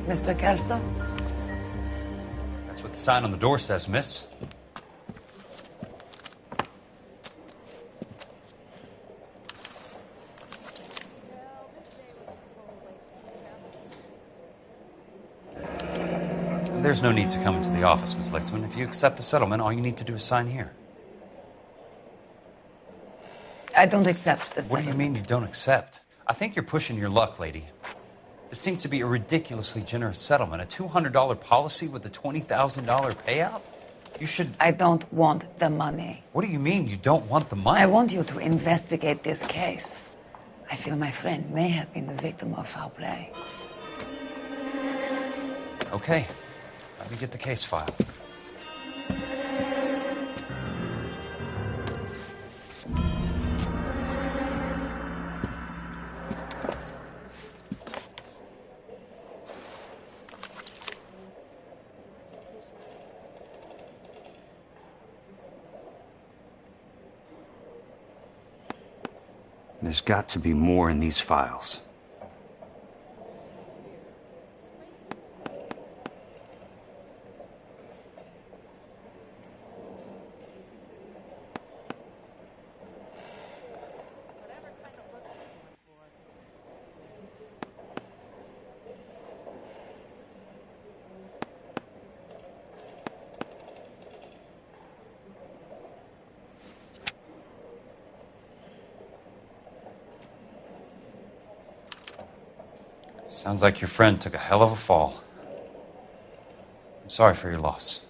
Mr. Kelso? That's what the sign on the door says, miss. There's no need to come into the office, Miss Lichtman. If you accept the settlement, all you need to do is sign here. I don't accept the settlement. What do you mean you don't accept? I think you're pushing your luck, lady. This seems to be a ridiculously generous settlement. A $200 policy with a $20,000 payout? You should... I don't want the money. What do you mean you don't want the money? I want you to investigate this case. I feel my friend may have been the victim of foul play. Okay. Let me get the case file. There's got to be more in these files. Sounds like your friend took a hell of a fall. I'm sorry for your loss.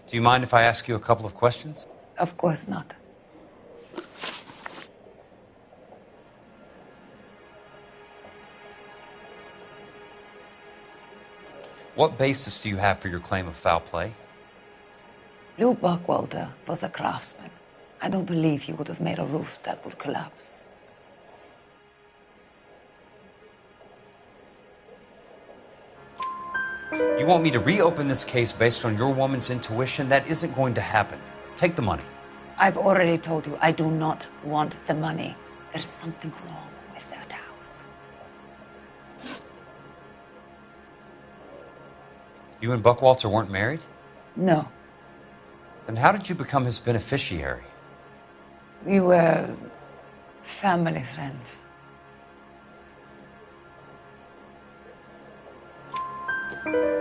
Do you mind if I ask you a couple of questions? Of course not. What basis do you have for your claim of foul play? Lou Buckwalter was a craftsman. I don't believe he would have made a roof that would collapse. You want me to reopen this case based on your woman's intuition? That isn't going to happen. Take the money. I've already told you I do not want the money. There's something wrong with that house. You and Buckwalter weren't married? No. Then how did you become his beneficiary? We were family friends.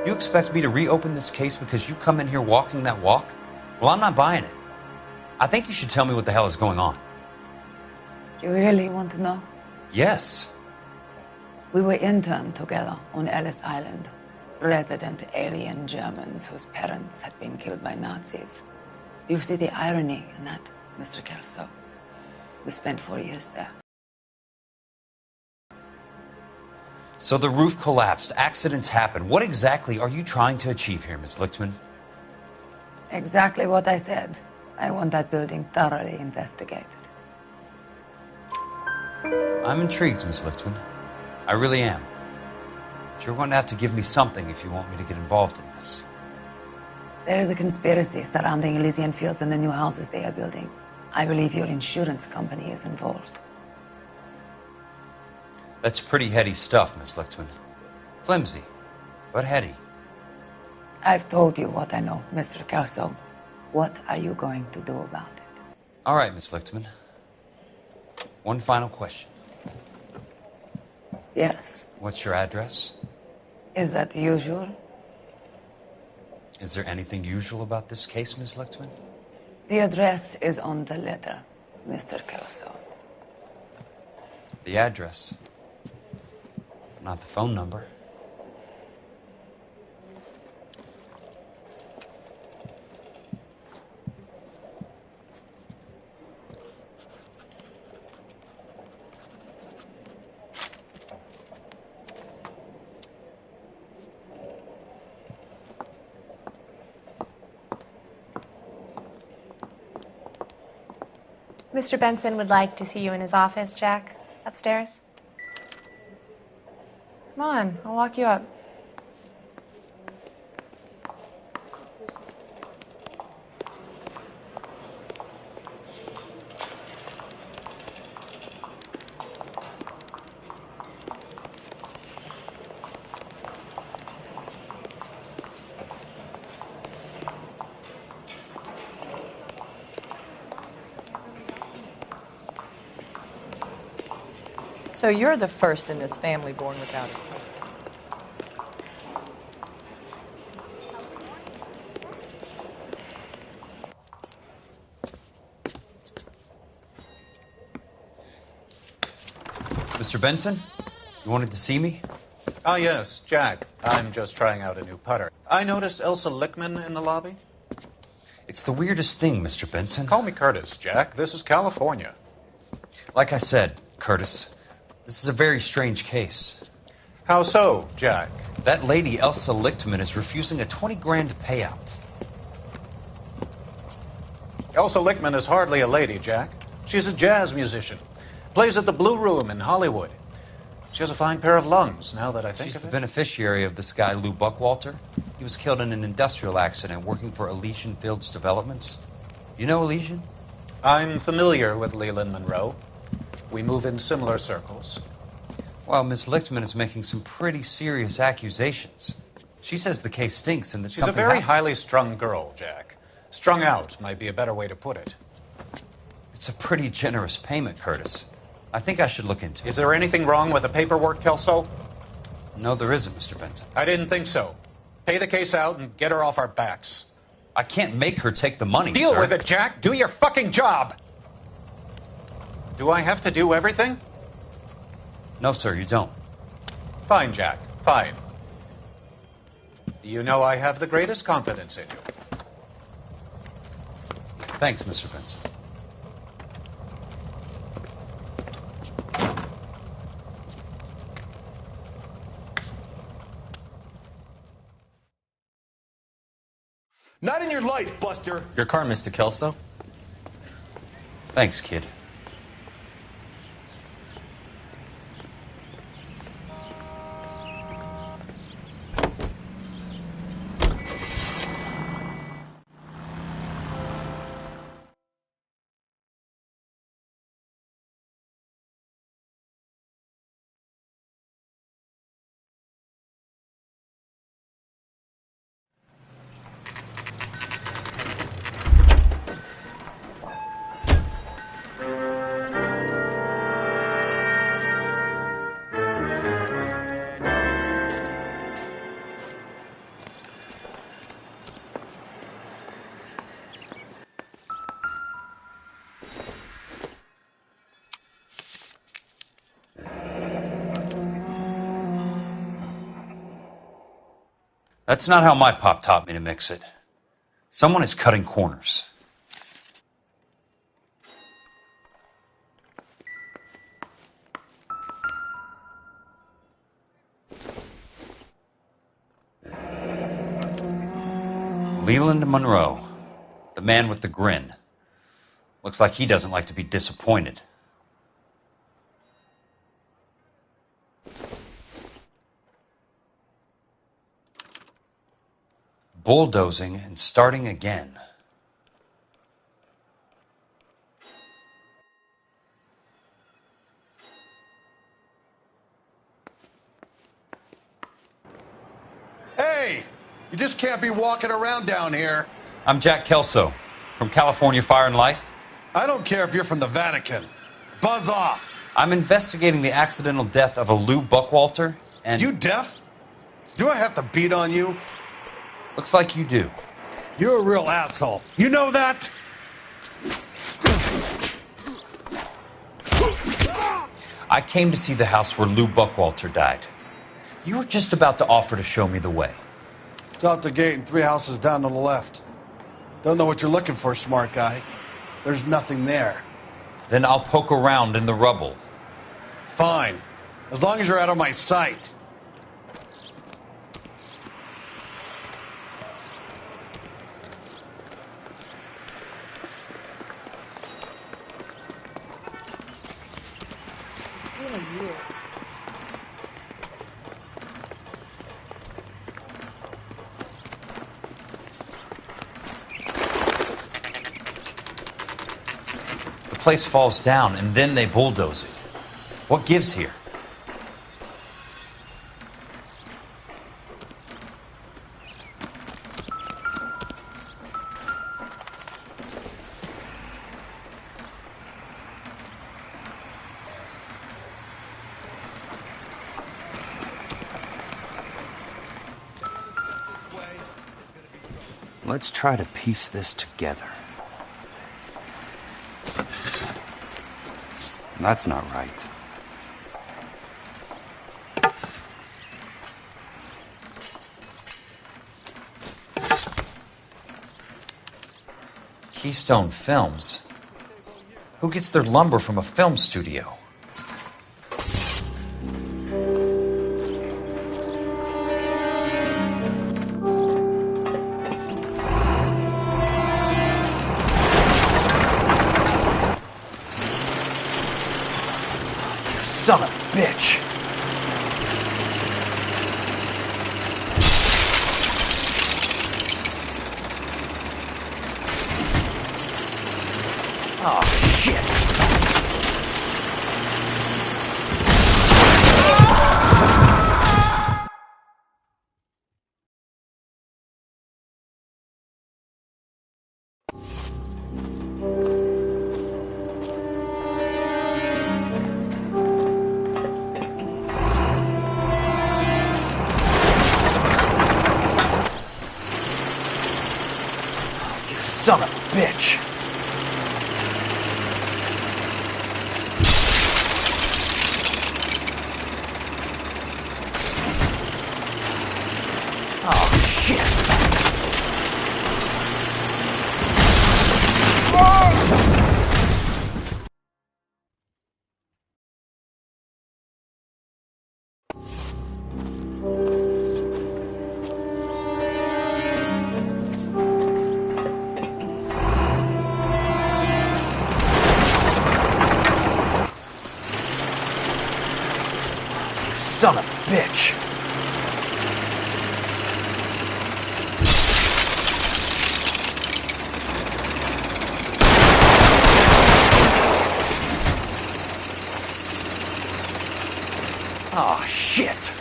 You expect me to reopen this case because you come in here walking that walk? Well, I'm not buying it. I think you should tell me what the hell is going on. You really want to know? Yes. We were interned together on Ellis Island. Resident alien Germans whose parents had been killed by Nazis. Do you see the irony in that, Mr. Kelso? We spent 4 years there. So the roof collapsed. Accidents happen. What exactly are you trying to achieve here, Miss Lichtman? Exactly what I said. I want that building thoroughly investigated. I'm intrigued, Miss Lichtman. I really am. But you're going to have to give me something if you want me to get involved in this. There is a conspiracy surrounding Elysian Fields and the new houses they are building. I believe your insurance company is involved. That's pretty heady stuff, Miss Lichtman. Flimsy, but heady. I've told you what I know, Mr. Kelso. What are you going to do about it? All right, Miss Lichtman. One final question. Yes. What's your address? Is that usual? Is there anything usual about this case, Miss Lichtman? The address is on the letter, Mr. Kelso. The address. Not the phone number. Mr. Benson would like to see you in his office, Jack. Upstairs. Come on, I'll walk you up. So you're the first in this family born without a toe. Mr. Benson, you wanted to see me? Ah, yes, Jack. I'm just trying out a new putter. I noticed Elsa Lickman in the lobby. It's the weirdest thing, Mr. Benson. Call me Curtis, Jack. This is California. Like I said, Curtis, this is a very strange case. How so, Jack? That lady, Elsa Lichtman, is refusing a 20 grand payout. Elsa Lickman is hardly a lady, Jack. She's a jazz musician. Plays at the Blue Room in Hollywood. She has a fine pair of lungs, now that I think She's of the it. beneficiary of this guy, Lou Buckwalter. He was killed in an industrial accident working for Elysian Fields Developments. You know Elysian? I'm familiar with Leland Monroe. We move in similar circles. Well, Miss Lichtman is making some pretty serious accusations. She says the case stinks and that She's a very highly strung girl, Jack. Strung out might be a better way to put it. It's a pretty generous payment, Curtis. I think I should look into it. Is there anything wrong with the paperwork, Kelso? No, there isn't, Mr. Benson. I didn't think so. Pay the case out and get her off our backs. I can't make her take the money, Deal sir. with it, Jack. Do your fucking job. Do I have to do everything? No, sir, you don't. Fine, Jack. Fine. You know I have the greatest confidence in you. Thanks, Mr. Benson. Not in your life, Buster. Your car, Mr. Kelso. Thanks, kid. That's not how my pop taught me to mix it. Someone is cutting corners. Leland Monroe, the man with the grin. Looks like he doesn't like to be disappointed. Bulldozing and starting again. Hey, you just can't be walking around down here. I'm Jack Kelso from California Fire and Life. I don't care if you're from the Vatican. Buzz off. I'm investigating the accidental death of a Lou Buckwalter, and... You deaf? Do I have to beat on you? Looks like you do. You're a real asshole. You know that? I came to see the house where Lou Buckwalter died. You were just about to offer to show me the way. It's out the gate and 3 houses down to the left. Don't know what you're looking for, smart guy. There's nothing there. Then I'll poke around in the rubble. Fine. As long as you're out of my sight. It's been a year. The place falls down, and then they bulldoze it. What gives here? Let's try to piece this together. That's not right. Keystone Films? Who gets their lumber from a film studio? Son of a bitch! Oh, shit! Son of a bitch! Oh, shit! Son of a bitch! Oh, shit!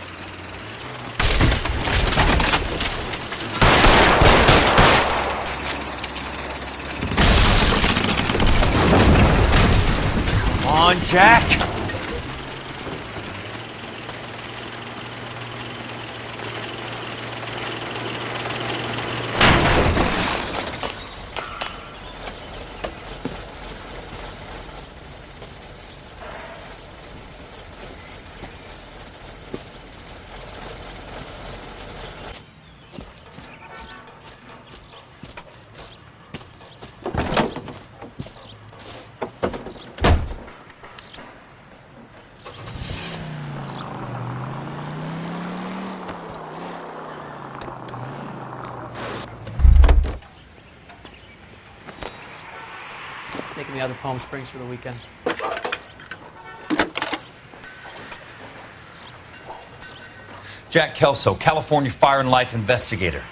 Come on, Jack! Taking me out to Palm Springs for the weekend. Jack Kelso, California Fire and Life investigator.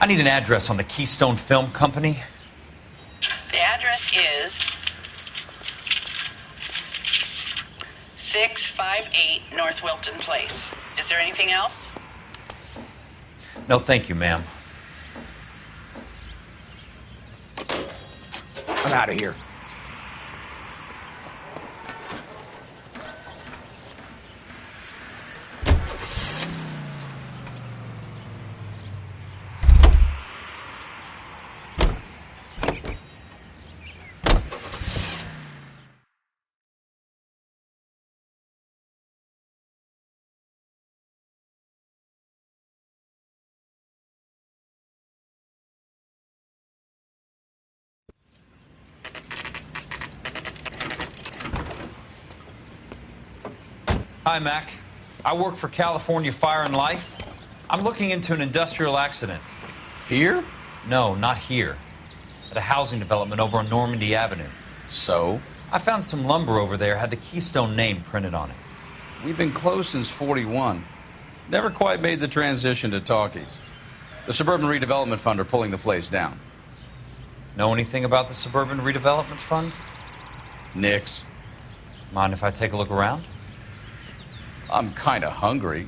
I need an address on the Keystone Film Company. The address is 658 North Wilton Place. Is there anything else? No, thank you, ma'am. I'm out of here. Hi, Mac. I work for California Fire and Life. I'm looking into an industrial accident. Here? No, not here. At a housing development over on Normandy Avenue. So? I found some lumber over there, had the Keystone name printed on it. We've been closed since 41. Never quite made the transition to talkies. The Suburban Redevelopment Fund are pulling the place down. Know anything about the Suburban Redevelopment Fund? Nix. Mind if I take a look around? I'm kind of hungry.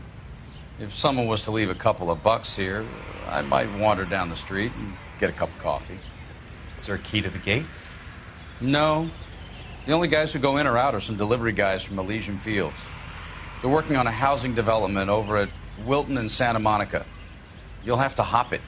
If someone was to leave a couple of bucks here, I might wander down the street and get a cup of coffee. Is there a key to the gate? No. The only guys who go in or out are some delivery guys from Elysian Fields. They're working on a housing development over at Wilton and Santa Monica. You'll have to hop it.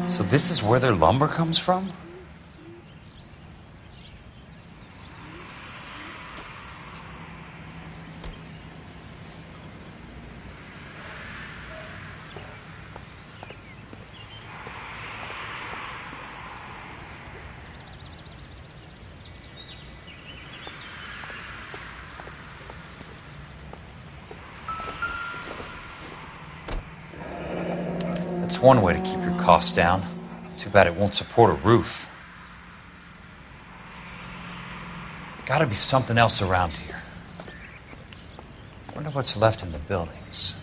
So this is where their lumber comes from? That's one way to keep your costs down. Too bad it won't support a roof. Gotta be something else around here. Wonder what's left in the buildings.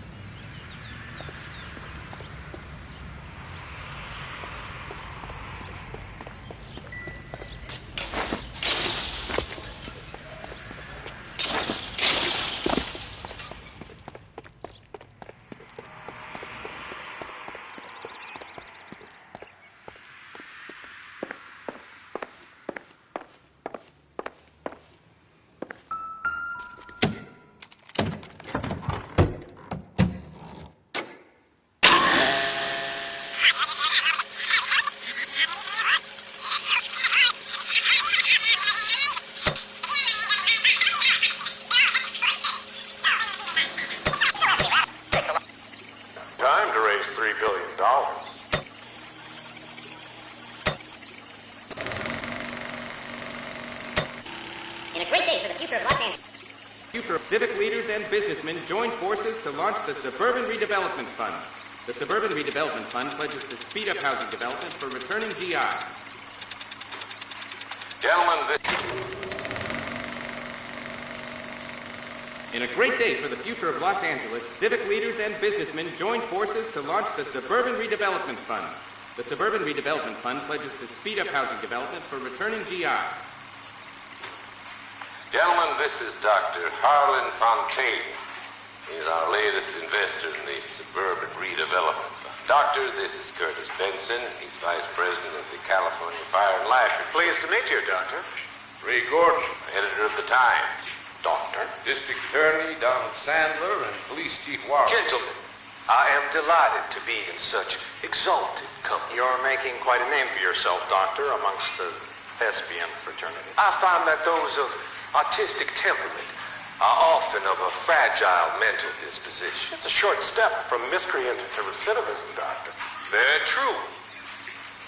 Time to raise $3 billion. In a great day for the future of Los Angeles. Future civic leaders and businessmen join forces to launch the Suburban Redevelopment Fund. The Suburban Redevelopment Fund pledges to speed up housing development for returning GIs. Gentlemen, In a great day for the future of Los Angeles, civic leaders and businessmen joined forces to launch the Suburban Redevelopment Fund. The Suburban Redevelopment Fund pledges to speed up housing development for returning GIs. Gentlemen, this is Dr. Harlan Fontaine. He's our latest investor in the Suburban Redevelopment Fund. Doctor, this is Curtis Benson. He's Vice President of the California Fire and Life. Pleased to meet you, Doctor. Ray Gordon, editor of the Times. Doctor. District Attorney Donald Sandler and Police Chief Warren. Gentlemen, I am delighted to be in such exalted company. You're making quite a name for yourself, Doctor, amongst the thespian fraternity. I find that those of artistic temperament are often of a fragile mental disposition. It's a short step from miscreant to recidivism, Doctor. Very true.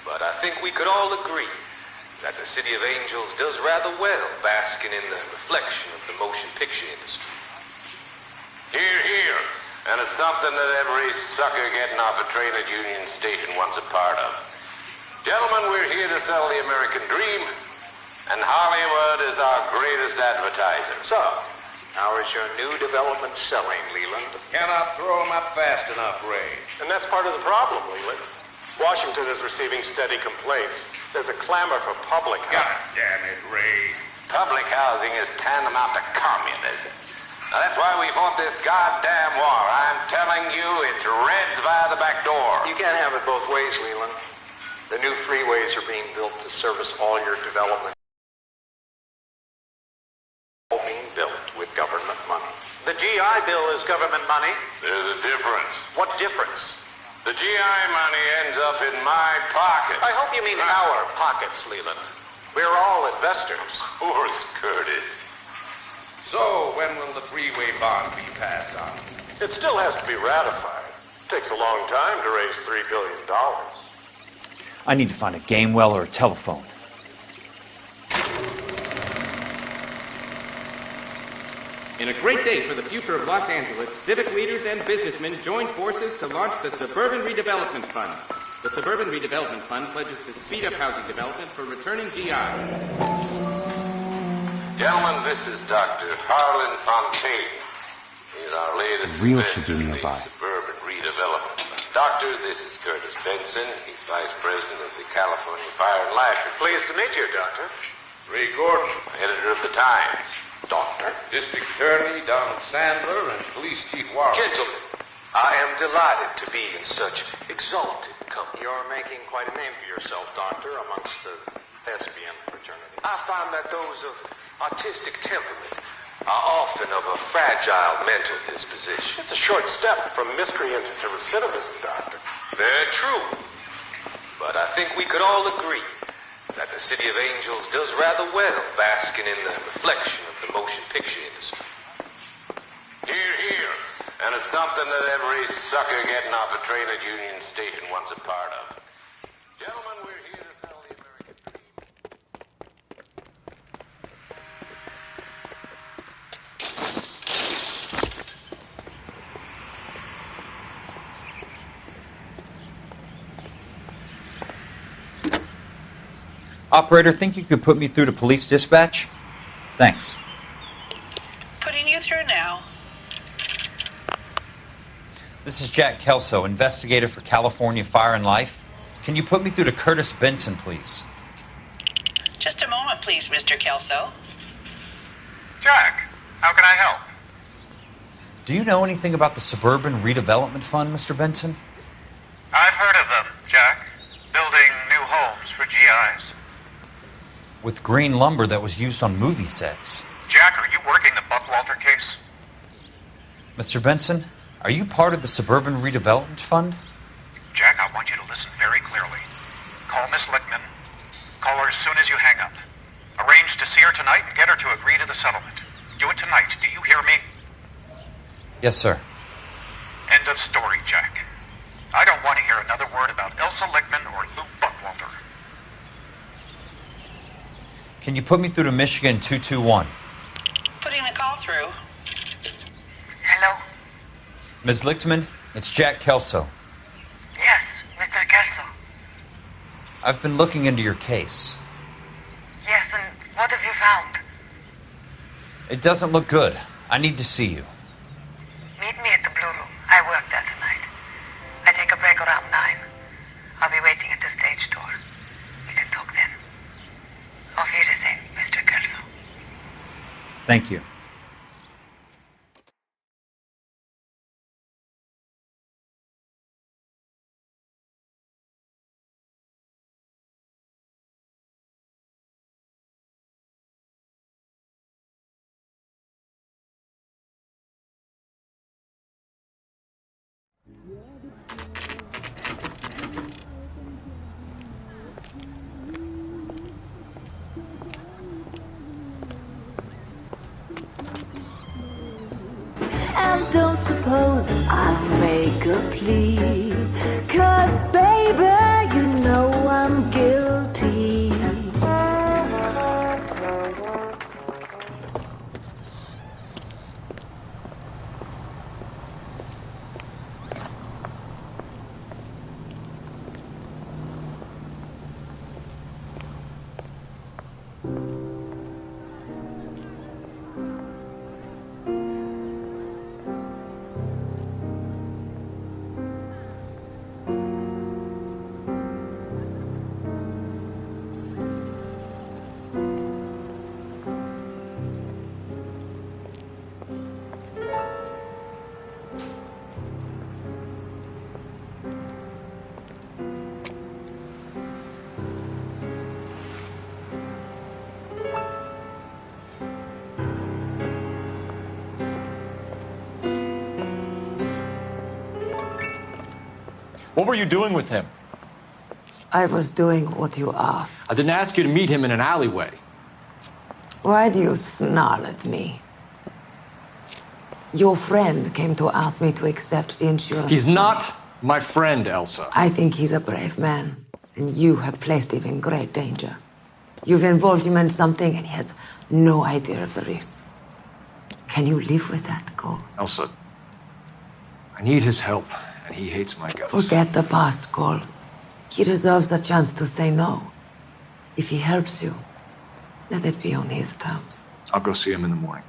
But I think we could all agree that the City of Angels does rather well basking in the reflection of the motion picture industry. Hear, hear. And it's something that every sucker getting off a train at Union Station wants a part of. Gentlemen, we're here to sell the American dream, and Hollywood is our greatest advertiser. So, how is your new development selling, Leland? Cannot throw them up fast enough, Ray. And that's part of the problem, Leland. Washington is receiving steady complaints. There's a clamor for public housing. God damn it, Ray. Public housing is tantamount to communism. Now, that's why we fought this goddamn war. I'm telling you, it's Reds via the back door. You can't have it both ways, Leland. The new freeways are being built to service all your development. All being built with government money. The GI Bill is government money. There's a difference. What difference? The GI money ends up in my pocket. I hope you mean our pockets, Leland. We're all investors. Of course, Curtis. So, when will the freeway bond be passed on? It still has to be ratified. It takes a long time to raise $3 billion. I need to find a game well or a telephone. In a great day for the future of Los Angeles, civic leaders and businessmen joined forces to launch the Suburban Redevelopment Fund. The Suburban Redevelopment Fund pledges to speed up housing development for returning GIs. Gentlemen, this is Dr. Harlan Fontaine. He's our latest Real investor should be in the nearby. Suburban Redevelopment Fund. Doctor, this is Curtis Benson. He's Vice President of the California Fire and Life. Pleased to meet you, Doctor. Ray Gordon, editor of the Times. Doctor. District Attorney Donald Sandler and Police Chief Warren. Gentlemen, I am delighted to be in such exalted company. You're making quite a name for yourself, Doctor, amongst the thespian fraternity. I find that those of artistic temperament are often of a fragile mental disposition. It's a short step from miscreant to recidivism, Doctor. Very true. But I think we could all agree that the City of Angels does rather well basking in the reflection of the motion picture industry. Hear, hear. And it's something that every sucker getting off a train at Union Station wants a part of. Gentlemen, we're here to sell the American dream. Operator, think you could put me through to police dispatch? Thanks. Putting you through now. This is Jack Kelso, investigator for California Fire and Life. Can you put me through to Curtis Benson, please? Just a moment, please, Mr. Kelso. Jack, how can I help? Do you know anything about the Suburban Redevelopment Fund, Mr. Benson? I've heard of them, Jack. Building new homes for GIs. With green lumber that was used on movie sets. Jack, are you working the Buckwalter case? Mr. Benson, are you part of the Suburban Redevelopment Fund? Jack, I want you to listen very clearly. Call Miss Lickman. Call her as soon as you hang up. Arrange to see her tonight and get her to agree to the settlement. Do it tonight. Do you hear me? Yes, sir. End of story, Jack. I don't want to hear another word about Elsa Lickman or Luke Buckwalter. Can you put me through to Michigan 221? Putting the call through. Hello? Ms. Lichtman, it's Jack Kelso. Yes, Mr. Kelso. I've been looking into your case. Yes, and What have you found? It doesn't look good. I need to see you. Meet me at the Blue Room. I work there tonight. I take a break around 9. I'll be waiting at the stage door. We can talk then. Auf Wiedersehen, Mr. Kelso. Thank you. And don't suppose I'll make a plea, 'cause baby, you know I'm guilty. What were you doing with him? I was doing what you asked. I didn't ask you to meet him in an alleyway. Why do you snarl at me? Your friend came to ask me to accept the insurance. He's not my friend, Elsa. I think he's a brave man, and you have placed him in great danger. You've involved him in something, and he has no idea of the risk. Can you live with that, Cole? Elsa, I need his help, and he hates my guts. Forget the past, Cole. He deserves a chance to say no. If he helps you, let it be on his terms. I'll go see him in the morning.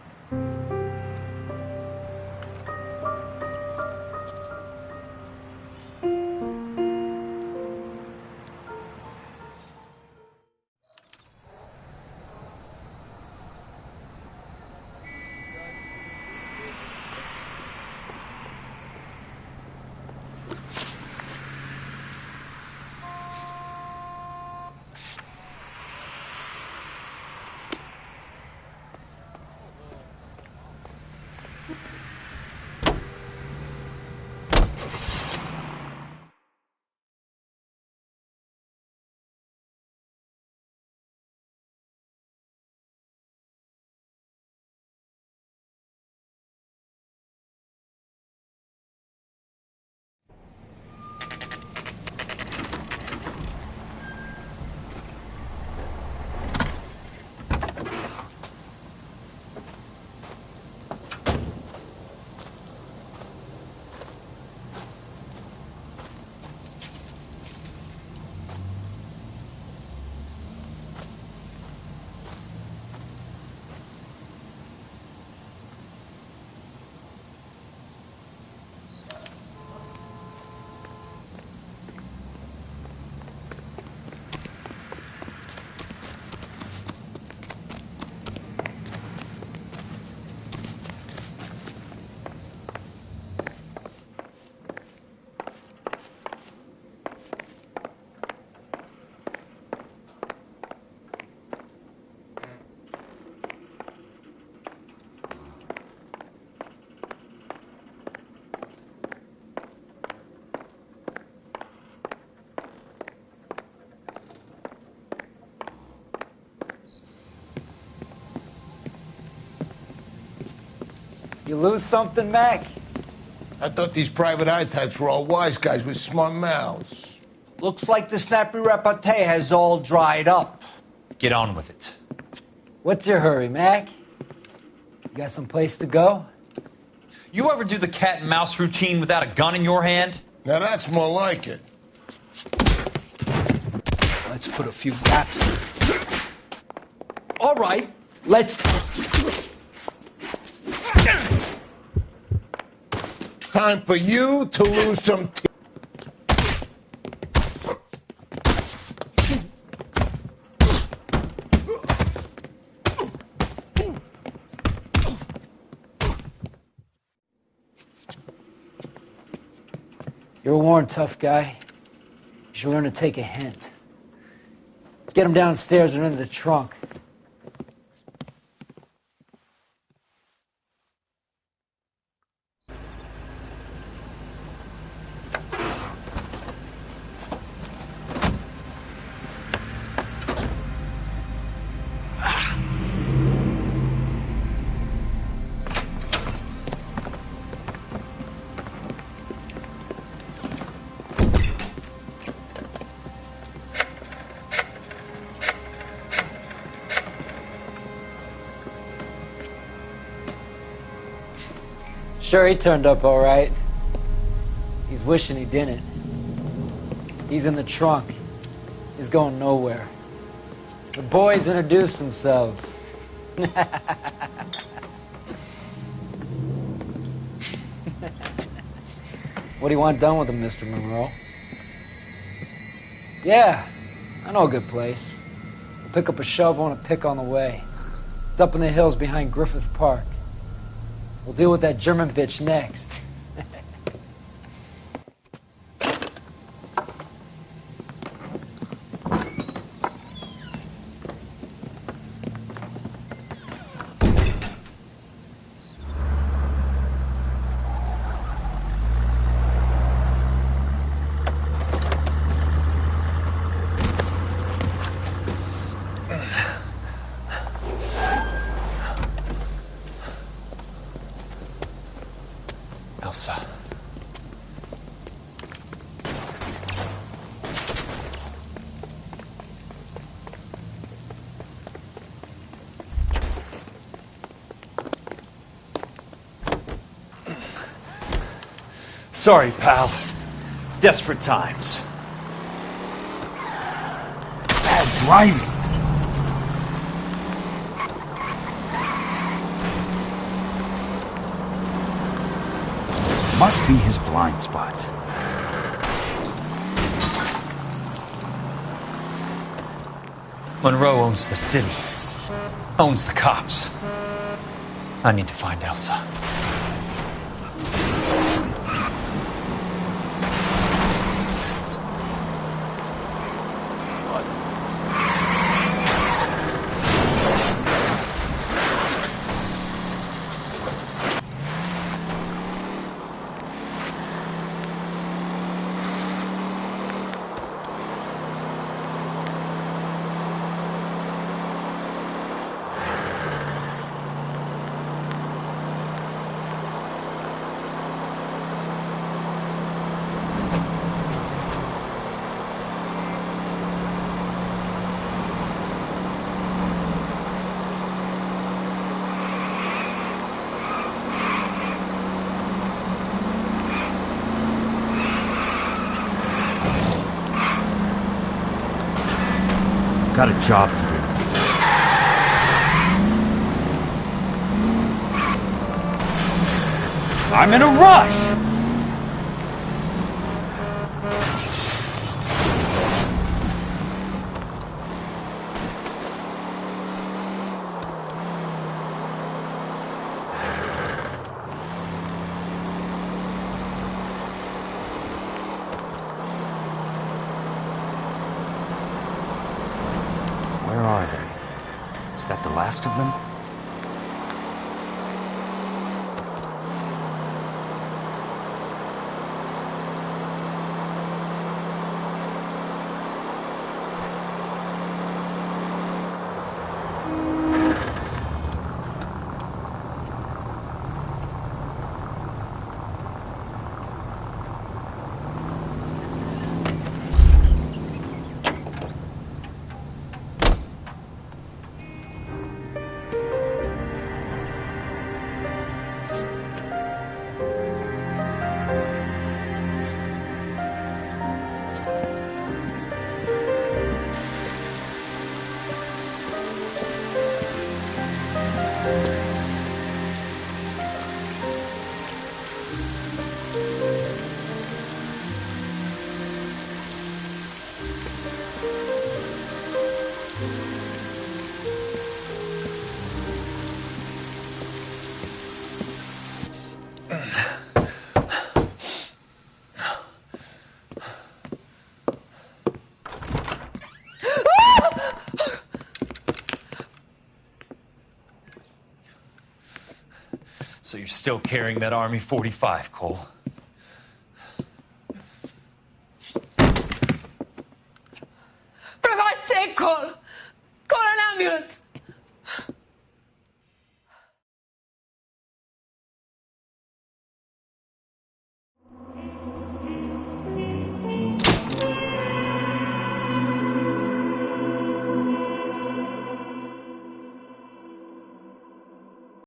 You lose something, Mac? I thought these private eye types were all wise guys with smart mouths. Looks like the snappy repartee has all dried up. Get on with it. What's your hurry, Mac? You got some place to go? You ever do the cat and mouse routine without a gun in your hand? Now that's more like it. Let's put a few raps. All right, let's... Time for you to lose some teeth. You're a worn, tough guy. You should learn to take a hint. Get him downstairs and into the trunk. Sure, he turned up all right. He's wishing he didn't. He's in the trunk. He's going nowhere. The boys introduced themselves. What do you want done with him, Mr. Monroe? Yeah, I know a good place. We'll pick up a shovel and a pick on the way. It's up in the hills behind Griffith Park. We'll deal with that German bitch next. Elsa. Sorry, pal. Desperate times. Bad driving. Must be his blind spot. Monroe owns the city. Owns the cops. I need to find Elsa. Got a job to do. I'm in a rush! Where are they? Is that the last of them? So you're still carrying that Army 45, Cole?